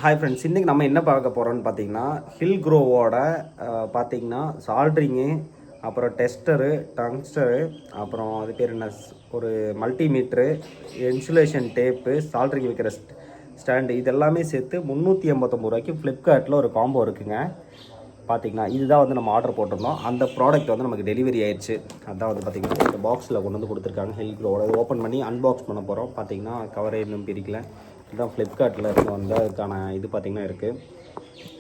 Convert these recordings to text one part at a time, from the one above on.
Hi friends, இன்றைக்கி நம்ம என்ன பார்க்க போகிறோம்னு பார்த்தீங்கன்னா ஹில்க்ரோவோட பார்த்தீங்கன்னா சால்ட்ரிங்கு, அப்புறம் டெஸ்டரு, டங்ஸ்டரு, அப்புறம் அது பேர் என்ன, ஒரு மல்டிமீட்ரு, இன்சுலேஷன் டேப்பு, சால்ட்ரிங் வைக்கிற ஸ்டாண்டு, இது எல்லாமே சேர்த்து 389 ரூபாய்க்கு ஃப்ளிப்கார்ட்டில் ஒரு காம்போ இருக்குங்க. பார்த்திங்கன்னா இதுதான் வந்து நம்ம ஆர்டர் போட்டிருந்தோம். அந்த ப்ராடக்ட் வந்து நமக்கு டெலிவரி ஆயிடுச்சு. அதான் வந்து பார்த்திங்கன்னா இந்த பாக்ஸில் கொண்டு வந்து கொடுத்துருக்காங்க ஹில்க்ரோவோட. இது ஓப்பன் பண்ணி அன்பாக்ஸ் பண்ண போகிறோம். பார்த்திங்கன்னா கவரே இன்னும் பிரிக்கல. இதுதான் ஃப்ளிப்கார்ட்டில் இருந்து வந்து அதுக்கான இது பார்த்திங்கன்னா இருக்குது.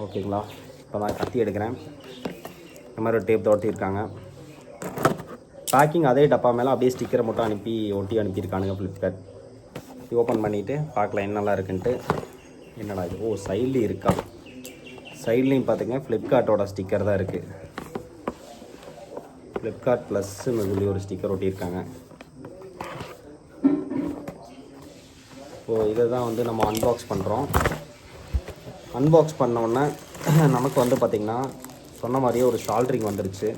ஓகேங்களா, இப்போ நான் கத்தி எடுக்கிறேன். இந்த மாதிரி ஒரு டேப் தோட்டியிருக்காங்க. பேக்கிங் அதே டப்பா மேலே அப்படியே ஸ்டிக்கரை மட்டும் ஒட்டி அனுப்பியிருக்கானுங்க ஃப்ளிப்கார்ட். இது ஓப்பன் பண்ணிவிட்டு பார்க்கலாம் என்னெல்லாம் இருக்குன்ட்டு. என்னடா இது, ஓ சைட்லேயும் இருக்கா. சைட்லேயும் பார்த்திங்கன்னா ஃப்ளிப்கார்ட்டோட ஸ்டிக்கர் தான் இருக்குது. ஃப்ளிப்கார்ட் ப்ளஸ்ன்னு சொல்லி ஒரு ஸ்டிக்கர் ஒட்டியிருக்காங்க. ஸோ இதை தான் வந்து நம்ம அன்பாக்ஸ் பண்ணுறோம். அன்பாக்ஸ் பண்ணோன்னே நமக்கு வந்து பார்த்திங்கன்னா சொன்ன மாதிரியே ஒரு சால்ட்ரிங் வந்துருச்சு.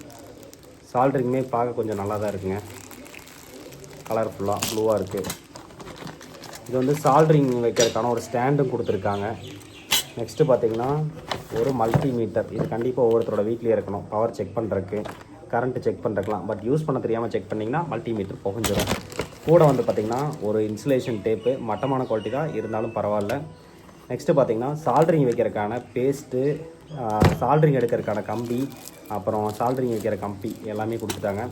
சால்ட்ரிங்குமே பார்க்க கொஞ்சம் நல்லா தான் இருக்குங்க. கலர்ஃபுல்லாக ப்ளூவாக இருக்குது. இது வந்து சால்ட்ரிங் வைக்கிறதுக்கான ஒரு ஸ்டாண்டும் கொடுத்துருக்காங்க. நெக்ஸ்ட்டு பார்த்திங்கன்னா ஒரு மல்டிமீட்டர். இது கண்டிப்பாக ஒவ்வொருத்தரோட வீட்லேயே இருக்கணும், பவர் செக் பண்ணுறதுக்கு, கரண்ட்டு செக் பண்ணுறதுக்கலாம். பட் யூஸ் பண்ண தெரியாமல் செக் பண்ணிங்கன்னா மல்டிமீட்டர் புகஞ்சிடும். கூட வந்து பார்த்திங்கன்னா ஒரு இன்சுலேஷன் டேப்பு, மட்டமான குவாலிட்டி தான் இருந்தாலும் பரவாயில்ல. நெக்ஸ்ட்டு பார்த்திங்கன்னா சால்ட்ரிங் வைக்கிறதுக்கான பேஸ்ட்டு, சால்ட்ரிங் எடுக்கிறதுக்கான கம்பி, அப்புறம் சால்ட்ரிங் வைக்கிற கம்பி எல்லாமே கொடுத்துட்டாங்க.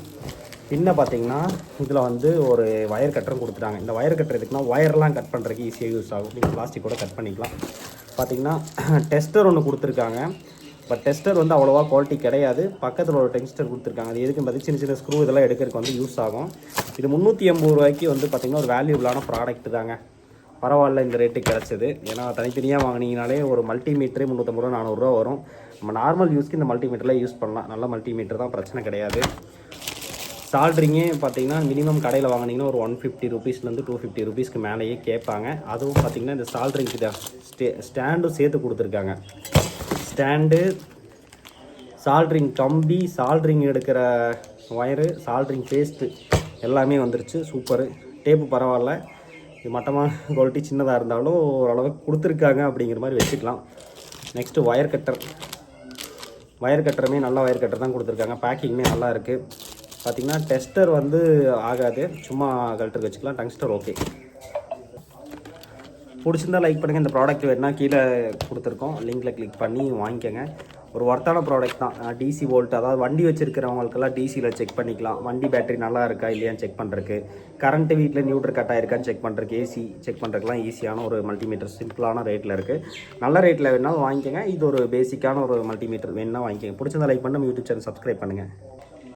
பின்ன பார்த்திங்கன்னா இதில் வந்து ஒரு வயர் கட்டரும் கொடுத்துட்டாங்க. இந்த வயர் கட்டர் எதுக்குன்னா ஒயர்லாம் கட் பண்ணுறதுக்கு ஈஸியாக யூஸ் ஆகும். நீங்கள் பிளாஸ்டிக் கூட கட் பண்ணிக்கலாம். பார்த்திங்கன்னா டெஸ்டர் ஒன்று கொடுத்துருக்காங்க. பட் டெஸ்டர் வந்து அவ்வளோவா குவாலிட்டி கிடையாது. பக்கத்தில் ஒரு டெஸ்டர் கொடுத்துருக்காங்க. அது எதுக்கு பார்த்து சின்ன சின்ன ஸ்க்ரூ இதெல்லாம் எடுக்கிறதுக்கு வந்து யூஸ் ஆகும். இது 380 ரூபாய்க்கு வந்து பார்த்திங்கன்னா ஒரு வேல்யூபிளான ப்ராடக்ட் தாங்க. பரவாயில்ல இந்த ரேட்டுக்கு கிடச்சிது. ஏன்னா தனித்தனியாக வாங்கினீங்கனாலே ஒரு மல்டிமீட்டரே 350 ரூபா 400 ரூபா வரும். நம்ம நார்மல் யூஸ்க்கு இந்த மல்டிமீட்டரில் யூஸ் பண்ணலாம். நல்ல மல்டிமீட்டர் தான், பிரச்சனை கிடையாது. சால்ட்ரிங்கே பார்த்திங்கன்னா மினிமம் கடையில் வாங்கினீங்கன்னா ஒரு 150 ருபீஸ்லேருந்து 250 ருபீஸ்க்கு மேலேயே கேட்பாங்க. அதுவும் பார்த்திங்கன்னா இந்த சால்ட்ரிங்க்கு ஸ்டாண்டும் சேர்த்து கொடுத்துருக்காங்க. ஸ்டாண்டு, சால்ட்ரிங் கம்பி, சால்ட்ரிங் எடுக்கிற ஒயரு, சால்ட்ரிங் பேஸ்ட்டு எல்லாமே வந்துருச்சு. சூப்பரு. டேப்பு பரவாயில்ல. இது மட்டமான குவாலிட்டி, சின்னதாக இருந்தாலும் ஓரளவுக்கு கொடுத்துருக்காங்க அப்படிங்கிற மாதிரி வச்சுக்கலாம். Next wire cutter. ஒயர் கட்டருமே நல்ல ஒயர் கட்டர் தான் கொடுத்துருக்காங்க. பேக்கிங்குமே நல்லா இருக்குது. பார்த்திங்கன்னா டெஸ்டர் வந்து ஆகாது, சும்மா கல்ட்டருக்கு வச்சுக்கலாம். டங்ஸ்டர் ஓகே. பிடிச்சிருந்தா லைக் பண்ணுங்கள். இந்த ப்ராடக்ட் வேணுன்னா கீழே கொடுத்துருக்கோம், லிங்கில் கிளிக் பண்ணி வாங்கிக்கோங்க. ஒரு ஒர்த்தான ப்ராடக்ட் தான். டிசி வோல்ட், அதாவது வண்டி வச்சுருக்கிறவங்களுக்கெல்லாம் டிசியில் செக் பண்ணிக்கலாம். வண்டி பேட்டரி நல்லா இருக்கா இல்லையான்னு செக் பண்ணுறதுக்கு, கரண்ட்டு வீட்டில் நியூட்ரு கட் ஆகிருக்கான்னு செக் பண்ணுறதுக்கு, ஏசி செக் பண்ணுறதுக்குலாம் ஈஸியான ஒரு மல்டிமீட்டர் சிம்பிளான ரேட்டில் இருக்குது. நல்ல ரேட்டில் வேணாலும் வாங்கிக்கோங்க. இது ஒரு பேசிக்கான ஒரு மல்டிமீட்டர் வேணுன்னா வாங்கிக்கோங்க. பிடிச்சிருந்தா லைக் பண்ணி நம்ம யூடியூப் சேனல் சப்ஸ்கிரைப் பண்ணுங்கள்.